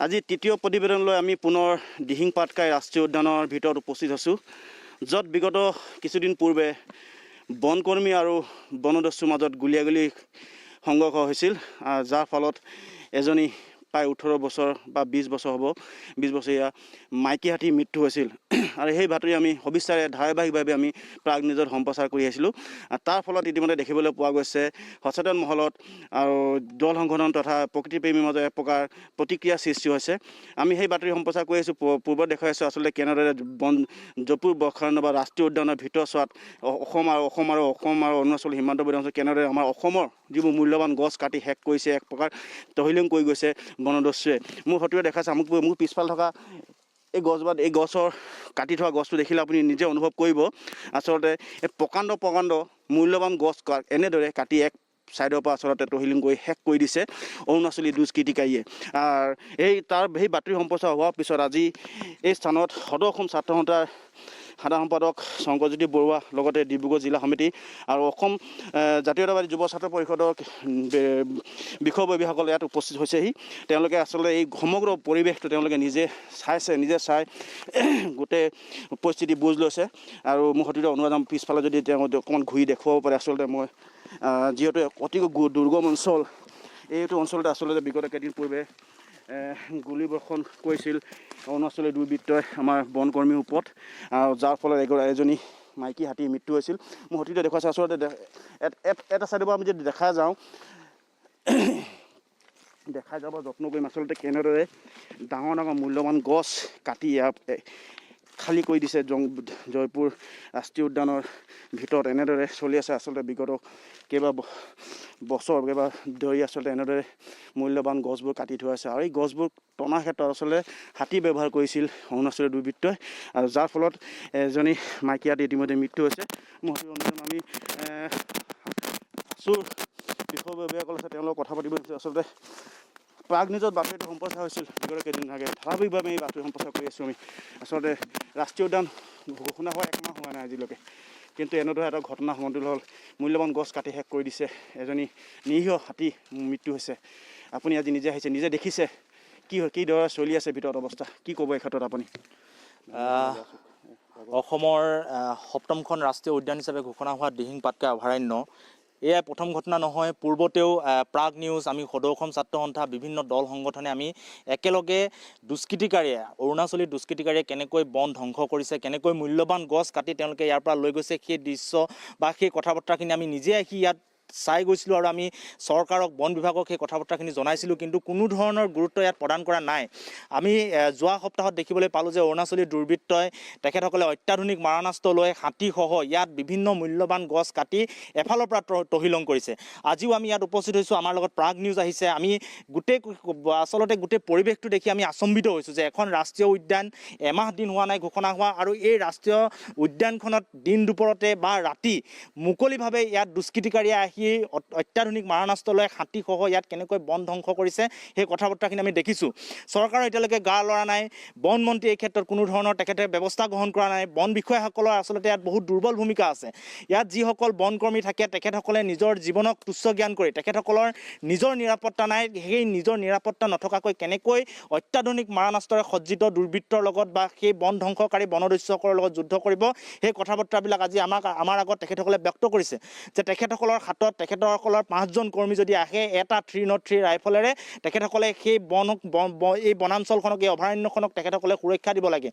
আজি তৃতীয় প্ৰতিবেদনলৈ আমি পুনৰ দিহিং পাটকাই ৰাষ্ট্ৰীয় উদ্যানৰ ভিতৰত উপস্থিত আছোঁ, য'ত বিগত কিছুদিন পূৰ্বে বনকৰ্মী আৰু বনদস্যুৰ মাজত গুলীয়াগুলী সংঘৰ্ষ হৈছিল, যাৰ ফলত এজনী প্ৰায় 18 বছৰ বা 20 বছৰ হ'ব 20 বছৰীয়া মাইকী হাতীৰ মৃত্যু হৈছিল। আৰু সেই বাতৰি আমি সবিস্তাৰে ধাৰাবাহিকভাৱে আমি প্ৰাগ নিউজত সম্প্ৰচাৰ কৰি আহিছিলোঁ। তাৰ ফলত ইতিমধ্যে দেখিবলৈ পোৱা গৈছে সচেতন মহলত আৰু দল সংগঠন তথা প্ৰকৃতিপ্ৰেমীৰ মাজত এক প্ৰকাৰ প্ৰতিক্ৰিয়াৰ সৃষ্টি হৈছে। আমি সেই বাতৰি সম্প্ৰচাৰ কৰি আছোঁ, পূৰ্বত দেখুৱাই আছোঁ আচলতে কেনেদৰে জয়পুৰ বৰ্ষাৰণ্য বা ৰাষ্ট্ৰীয় উদ্যানৰ ভিতৰচোৱাত অসম আৰু অৰুণাচল সীমান্তৱৰ্তী অঞ্চল কেনেদৰে আমাৰ অসমৰ যিবোৰ মূল্যৱান গছ কাটি শেষ কৰিছে, এক প্ৰকাৰ তহিলং কৰি গৈছে বনদস্যুৱে। মোৰ ফটোৱে দেখাইছে মোৰ পিছফালে থকা এই গছৰ কাটি থোৱা গছটো দেখিলে আপুনি নিজে অনুভৱ কৰিব। আচলতে এই প্ৰকাণ্ড মূল্যৱান গছ এনেদৰে কাটি এক ছাইডৰ পৰা আচলতে তহিলং কৰি শেষ কৰি দিছে অৰুণাচলী দুষ্কৃতিকাৰীয়ে। সেই বাতৰি সম্প্ৰচাৰ হোৱাৰ পিছত আজি এই স্থানত সদৌ অসম ছাত্ৰ সন্থাৰ সাধাৰণ সম্পাদক শংকৰজ্যোতি বৰুৱা, লগতে ডিব্ৰুগড় জিলা সমিতি আৰু অসম জাতীয়তাবাদী যুৱ ছাত্ৰ পৰিষদৰ বিষয়ববীয়াসকল ইয়াত উপস্থিত হৈছেহি। তেওঁলোকে আচলতে এই সমগ্ৰ পৰিৱেশটো তেওঁলোকে নিজে চাই গোটেই পৰিস্থিতি বুজ লৈছে। আৰু মোৰ সৈতে অনুৰাগ পিছফালে যদি তেওঁ অকণমান ঘূৰি দেখুৱাব পাৰে। আচলতে মই যিহেতু অতিকৈ দুৰ্গম অঞ্চল, এইটো অঞ্চলতে আচলতে বিগত কেইদিন পূৰ্বে গুলীবৰ্ষণ কৰিছিল অৰুণাচলী দুৰ্বৃত্তই আমাৰ বনকৰ্মীৰ ওপৰত, যাৰ ফলত এজনী মাইকী হাতীৰ মৃত্যু হৈছিল। মোৰ সতীতে দেখুৱাইছে। আচলতে এটা ছাইডৰ পৰা আমি যদি দেখাই যাওঁ যত্ন কৰিম আচলতে কেনেদৰে ডাঙৰ মূল্যৱান গছ কাটি খালী কৰি দিছে জয়পুৰ ৰাষ্ট্ৰীয় উদ্যানৰ ভিতৰত। এনেদৰে চলি আছে আচলতে বিগত কেইবা ধৰি আচলতে এনেদৰে মূল্যৱান গছবোৰ কাটি থোৱা আছে। আৰু এই গছবোৰ টনাৰ ক্ষেত্ৰত আচলতে হাতী ব্যৱহাৰ কৰিছিল অৰুণাচলৰ দুৰ্বৃত্তই, আৰু যাৰ ফলত এজনী মাইকী হাতী ইতিমধ্যে মৃত্যু হৈছে। মোৰ আমি আছুৰ বিষয়ববীয়াসকল আছে, তেওঁলোকক কথা পাতিব দিছোঁ। আচলতে প্ৰাগ নিউজত বাতৰিটো সম্প্ৰচাৰ হৈছিল বিগত কেইদিন আগে, ধাৰাবাহিকভাৱে এই বাতৰি সম্প্ৰচাৰ কৰি আছোঁ আমি। আচলতে ৰাষ্ট্ৰীয় উদ্যান ঘোষণা হোৱা 1 মাহ হোৱা নাই আজিলৈকে, কিন্তু এনেদৰে এটা ঘটনা সংঘটিত হ'ল। মূল্যৱান গছ কাটি শেষ কৰি দিছে, এজনী নিৰীহ হাতী মৃত্যু হৈছে। আপুনি আজি নিজে আহিছে, নিজে দেখিছে কিদৰে চলি আছে ভিতৰত অৱস্থা, কি ক'ব এই ক্ষেত্ৰত আপুনি? অসমৰ 7খন ৰাষ্ট্ৰীয় উদ্যান হিচাপে ঘোষণা হোৱা দিহিং পাটকাই অভয়াৰণ্য এয়াই প্ৰথম ঘটনা নহয়। পূৰ্বতেও প্ৰাগ নিউজ, আমি সদৌ অসম ছাত্ৰ সন্থা, বিভিন্ন দল সংগঠনে আমি একেলগে অৰুণাচলী দুষ্কৃতিকাৰীয়ে কেনেকৈ বন ধ্বংস কৰিছে, কেনেকৈ মূল্যৱান গছ কাটি তেওঁলোকে ইয়াৰ পৰা লৈ গৈছে, সেই দৃশ্য বা সেই কথা বতৰাখিনি আমি নিজে আহি ইয়াত চাই গৈছিলোঁ। আৰু আমি চৰকাৰক, বন বিভাগক সেই কথা বতৰাখিনি জনাইছিলোঁ, কিন্তু কোনো ধৰণৰ গুৰুত্ব ইয়াত প্ৰদান কৰা নাই। আমি যোৱা সপ্তাহত দেখিবলৈ পালোঁ যে অৰুণাচলী দুৰ্বৃত্তই তেখেতসকলে অত্যাধুনিক মাৰণাস্ত্ৰ লৈ হাতীসহ ইয়াত বিভিন্ন মূল্যৱান গছ কাটি এফালৰ পৰা তহিলং কৰিছে। আজিও আমি ইয়াত উপস্থিত হৈছোঁ, আমাৰ লগত প্ৰাগ নিউজ আহিছে। আমি আচলতে গোটেই পৰিৱেশটো দেখি আমি আচম্বিত হৈছোঁ যে এখন ৰাষ্ট্ৰীয় উদ্যান এমাহ দিন হোৱা নাই ঘোষণা হোৱা, আৰু এই ৰাষ্ট্ৰীয় উদ্যানখনত দিন দুপৰতে বা ৰাতি মুকলিভাৱে ইয়াত দুষ্কৃতিকাৰীয়ে আহি অত্যাধুনিক মাৰণাস্ত্ৰ লৈ হাতীসহ ইয়াত কেনেকৈ বন ধ্বংস কৰিছে সেই কথা বতৰাখিনি আমি দেখিছোঁ। চৰকাৰৰ এতিয়ালৈকে গা লৰা নাই, বন মন্ত্ৰী এই ক্ষেত্ৰত কোনো ধৰণৰ তেখেতে ব্যৱস্থা গ্ৰহণ কৰা নাই। বন বিষয়াসকলৰ আচলতে ইয়াত বহুত দুৰ্বল ভূমিকা আছে। ইয়াত যিসকল বনকৰ্মী থাকে তেখেতসকলে নিজৰ জীৱনক তুচ্ছ জ্ঞান কৰি তেখেতসকলৰ নিজৰ নিৰাপত্তা নাই। সেই নিজৰ নিৰাপত্তা নথকাকৈ কেনেকৈ অত্যাধুনিক মাৰণাস্ত্ৰৰে সজ্জিত দুৰ্বৃত্তৰ লগত বা সেই বন ধ্বংসকাৰী বনদস্যুসকলৰ লগত যুদ্ধ কৰিব, সেই কথা বতৰাবিলাক আজি আমাৰ আগত তেখেতসকলে ব্যক্ত কৰিছে যে তেখেতসকলৰ হাতত তেখেতসকলৰ 5জন কৰ্মী যদি আহে এটা 303 ৰাইফলেৰে, তেখেতসকলে সেই এই বনাঞ্চলখনক, এই অভয়াৰণ্যখনক তেখেতসকলে সুৰক্ষা দিব লাগে।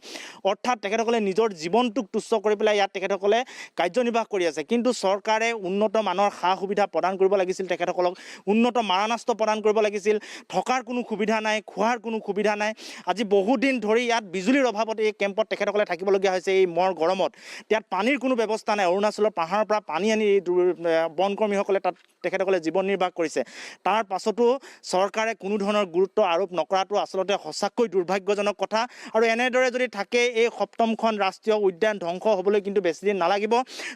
অৰ্থাৎ তেখেতসকলে নিজৰ জীৱনটোক তুচ্ছ কৰি পেলাই ইয়াত তেখেতসকলে কাৰ্যনিৰ্বাহ কৰি আছে। কিন্তু চৰকাৰে উন্নত মানৰ সা সুবিধা প্ৰদান কৰিব লাগিছিল, তেখেতসকলক উন্নত মাৰণাস্ত্ৰ প্ৰদান কৰিব লাগিছিল। থকাৰ কোনো সুবিধা নাই, খোৱাৰ কোনো সুবিধা নাই। আজি বহুদিন ধৰি ইয়াত বিজুলীৰ অভাৱত এই কেম্পত তেখেতসকলে থাকিবলগীয়া হৈছে। এই গৰমত ইয়াত পানীৰ কোনো ব্যৱস্থা নাই। অৰুণাচলৰ পাহাৰৰ পৰা পানী আনি বনকৰ্মীসকলে তাত তেখেতসকলে জীৱন নিৰ্বাহ কৰিছে। তাৰ পাছতো চৰকাৰে কোনো ধৰণৰ গুৰুত্ব আৰোপ নকৰাটো আচলতে সঁচাকৈ দুৰ্ভাগ্যজনক কথা। আৰু এনেদৰে যদি থাকে এই 7খন ৰাষ্ট্ৰীয় উদ্যান ধ্বংস হ'বলৈ কিন্তু বেছিদিন নালাগিব।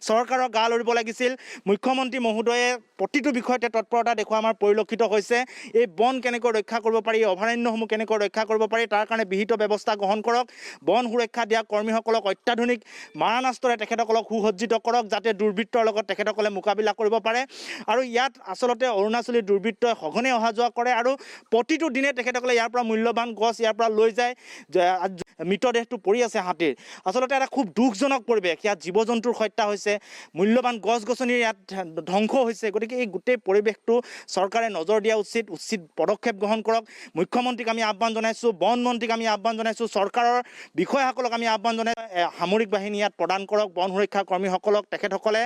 চৰকাৰৰ গা লৰিব লাগিছিল। মুখ্যমন্ত্ৰী মহোদয়ে প্ৰতিটো বিষয়তে তৎপৰতা দেখুওৱা আমাৰ পৰিলক্ষিত হৈছে। এই বন কেনেকৈ ৰক্ষা কৰিব পাৰি, অভয়াৰণ্যসমূহ কেনেকৈ ৰক্ষা কৰিব পাৰি, তাৰ কাৰণে বিহিত ব্যৱস্থা গ্ৰহণ কৰক। বন সুৰক্ষা দিয়া কৰ্মীসকলক অত্যাধুনিক মাৰণাস্ত্ৰৰে তেখেতসকলক সুসজ্জিত কৰক, যাতে দুৰ্বৃত্তৰ লগত তেখেতসকলে মোকাবিলা কৰিব পাৰে। আৰু ইয়াত আচলতে অৰুণাচলী দুৰ্বৃত্তই সঘনে অহা যোৱা কৰে আৰু প্ৰতিটো দিনে তেখেতসকলে ইয়াৰ পৰা মূল্যৱান গছ ইয়াৰ পৰা লৈ যায়। মৃতদেহটো পৰি আছে হাতীৰ। আচলতে এটা খুব দুখজনক পৰিৱেশ। ইয়াত জীৱ জন্তুৰ হত্যা হৈছে, মূল্যৱান গছ গছনিৰ ইয়াত ধ্বংস হৈছে। গতিকে এই গোটেই পৰিৱেশটো চৰকাৰে নজৰ দিয়া উচিত পদক্ষেপ গ্ৰহণ কৰক। মুখ্যমন্ত্ৰীক আমি আহ্বান জনাইছোঁ, বন মন্ত্ৰীক আমি আহ্বান জনাইছোঁ, চৰকাৰৰ বিষয়াসকলক আমি আহ্বান জনাই সামৰিক বাহিনী ইয়াত প্ৰদান কৰক, বন সুৰক্ষা কৰ্মীসকলক তেখেতসকলে